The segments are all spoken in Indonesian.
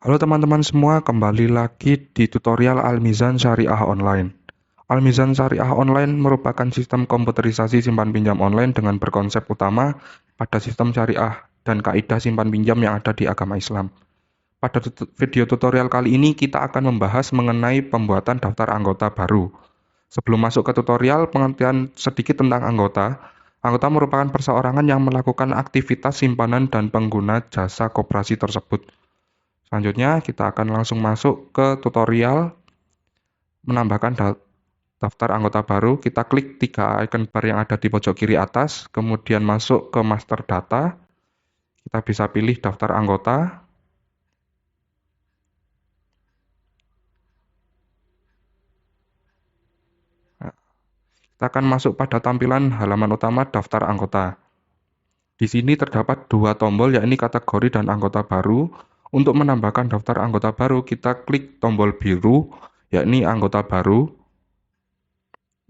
Halo teman-teman semua, kembali lagi di tutorial Al-Mizan Syariah Online. Al-Mizan Syariah Online merupakan sistem komputerisasi simpan pinjam online dengan berkonsep utama pada sistem syariah dan kaidah simpan pinjam yang ada di agama Islam. Pada video tutorial kali ini kita akan membahas mengenai pembuatan daftar anggota baru. Sebelum masuk ke tutorial, pengertian sedikit tentang anggota. Anggota merupakan perseorangan yang melakukan aktivitas simpanan dan pengguna jasa koperasi tersebut. Selanjutnya, kita akan langsung masuk ke tutorial menambahkan daftar anggota baru. Kita klik 3 icon bar yang ada di pojok kiri atas, kemudian masuk ke master data. Kita bisa pilih daftar anggota. Nah, kita akan masuk pada tampilan halaman utama daftar anggota. Di sini terdapat 2 tombol, yakni kategori dan anggota baru. Untuk menambahkan daftar anggota baru, kita klik tombol biru, yakni anggota baru.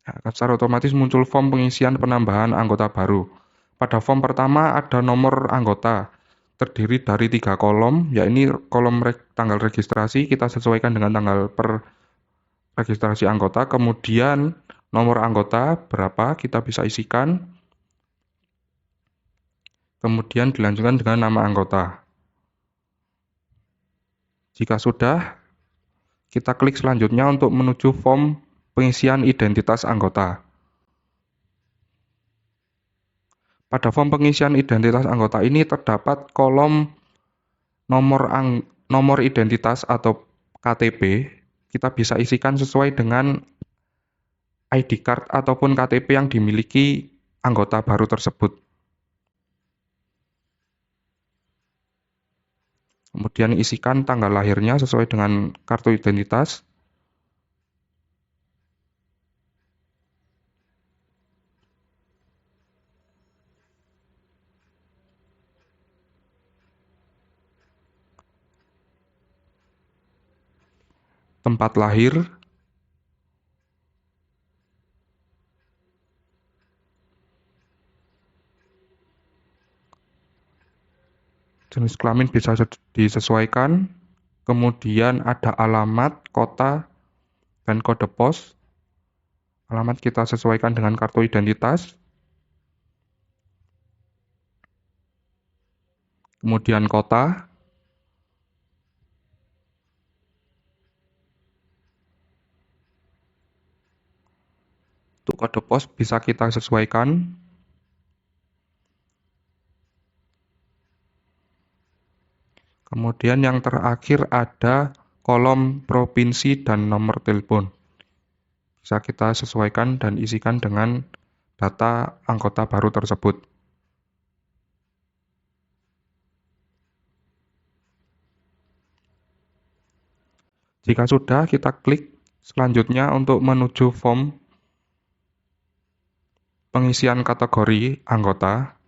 Nah, secara otomatis muncul form pengisian penambahan anggota baru. Pada form pertama ada nomor anggota, terdiri dari 3 kolom, yakni kolom tanggal registrasi, kita sesuaikan dengan tanggal per registrasi anggota, kemudian nomor anggota berapa kita bisa isikan, kemudian dilanjutkan dengan nama anggota. Jika sudah, kita klik selanjutnya untuk menuju form pengisian identitas anggota. Pada form pengisian identitas anggota ini terdapat kolom nomor identitas atau KTP. Kita bisa isikan sesuai dengan ID card ataupun KTP yang dimiliki anggota baru tersebut. Kemudian isikan tanggal lahirnya sesuai dengan kartu identitas. Tempat lahir. Jenis kelamin bisa disesuaikan. Kemudian ada alamat, kota, dan kode pos. Alamat kita sesuaikan dengan kartu identitas. Kemudian kota. Untuk kode pos bisa kita sesuaikan. Kemudian yang terakhir ada kolom provinsi dan nomor telepon. Bisa kita sesuaikan dan isikan dengan data anggota baru tersebut. Jika sudah, kita klik selanjutnya untuk menuju form pengisian kategori anggota.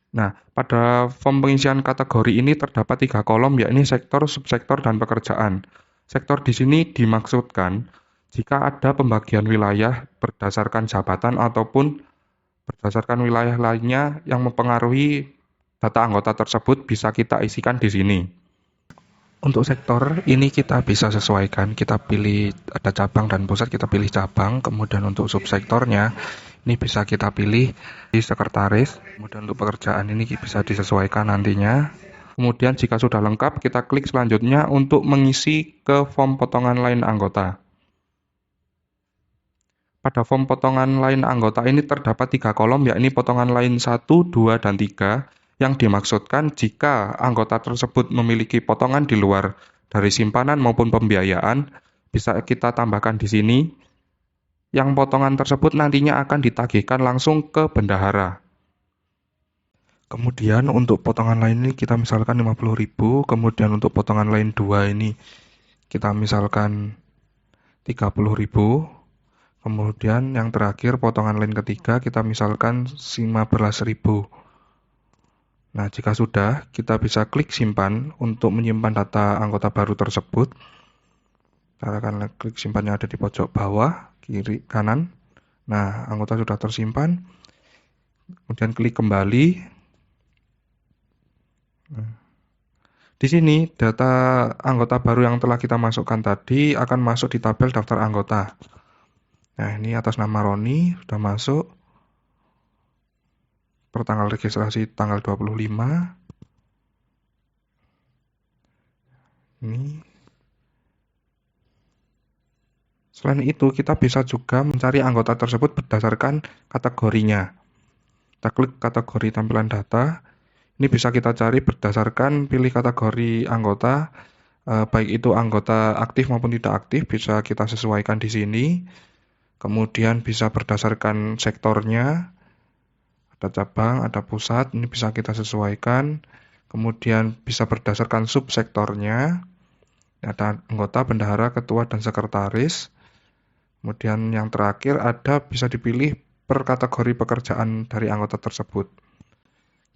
Nah, pada form pengisian kategori ini terdapat 3 kolom, yakni sektor, subsektor, dan pekerjaan. Sektor di sini dimaksudkan jika ada pembagian wilayah berdasarkan jabatan ataupun berdasarkan wilayah lainnya yang mempengaruhi data anggota tersebut bisa kita isikan di sini. Untuk sektor ini kita bisa sesuaikan, kita pilih ada cabang dan pusat, kita pilih cabang, kemudian untuk subsektornya ini bisa kita pilih di sekretaris, kemudian untuk pekerjaan ini bisa disesuaikan nantinya. Kemudian jika sudah lengkap, kita klik selanjutnya untuk mengisi ke form potongan lain anggota. Pada form potongan lain anggota ini terdapat 3 kolom, yakni potongan lain 1, 2, dan 3, yang dimaksudkan jika anggota tersebut memiliki potongan di luar dari simpanan maupun pembiayaan, bisa kita tambahkan di sini. Yang potongan tersebut nantinya akan ditagihkan langsung ke bendahara. Kemudian untuk potongan lain ini kita misalkan 50.000, kemudian untuk potongan lain 2 ini kita misalkan 30.000. Kemudian yang terakhir potongan lain ketiga kita misalkan 15.000. Nah, jika sudah, kita bisa klik simpan untuk menyimpan data anggota baru tersebut. Kita akan klik simpan yang ada di pojok bawah, kiri, kanan. Nah, anggota sudah tersimpan. Kemudian klik kembali. Di sini data anggota baru yang telah kita masukkan tadi akan masuk di tabel daftar anggota. Nah, ini atas nama Roni sudah masuk. Pertanggal registrasi tanggal 25. Ini. Selain itu, kita bisa juga mencari anggota tersebut berdasarkan kategorinya. Kita klik kategori tampilan data. Ini bisa kita cari berdasarkan pilih kategori anggota, baik itu anggota aktif maupun tidak aktif, bisa kita sesuaikan di sini. Kemudian bisa berdasarkan sektornya, ada cabang, ada pusat, ini bisa kita sesuaikan. Kemudian bisa berdasarkan subsektornya, ada anggota, bendahara, ketua, dan sekretaris. Kemudian yang terakhir ada bisa dipilih per kategori pekerjaan dari anggota tersebut.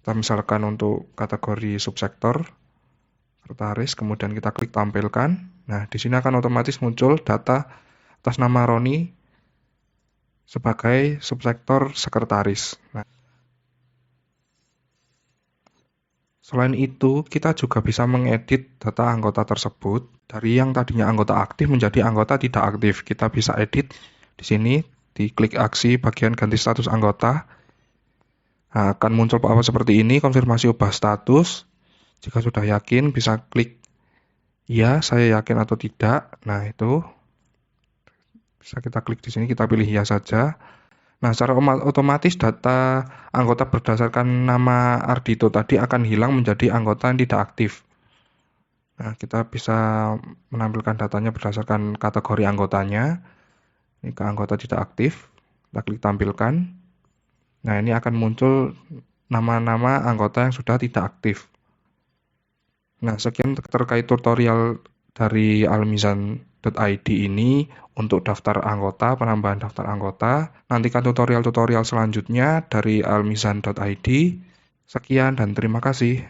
Kita misalkan untuk kategori subsektor, sekretaris, kemudian kita klik tampilkan. Nah, di sini akan otomatis muncul data atas nama Roni sebagai subsektor sekretaris. Nah, selain itu, kita juga bisa mengedit data anggota tersebut dari yang tadinya anggota aktif menjadi anggota tidak aktif. Kita bisa edit di sini, diklik aksi bagian ganti status anggota. Nah, akan muncul pop-up seperti ini, konfirmasi ubah status. Jika sudah yakin, bisa klik ya, saya yakin atau tidak. Nah, itu bisa kita klik di sini, kita pilih ya saja. Nah, secara otomatis data anggota berdasarkan nama Ardito tadi akan hilang menjadi anggota yang tidak aktif. Nah, kita bisa menampilkan datanya berdasarkan kategori anggotanya. Ini ke anggota tidak aktif, kita klik tampilkan. Nah, ini akan muncul nama-nama anggota yang sudah tidak aktif. Nah, sekian terkait tutorial dari almizan.id ini untuk daftar anggota, penambahan daftar anggota. Nantikan tutorial-tutorial selanjutnya dari almizan.id. Sekian dan terima kasih.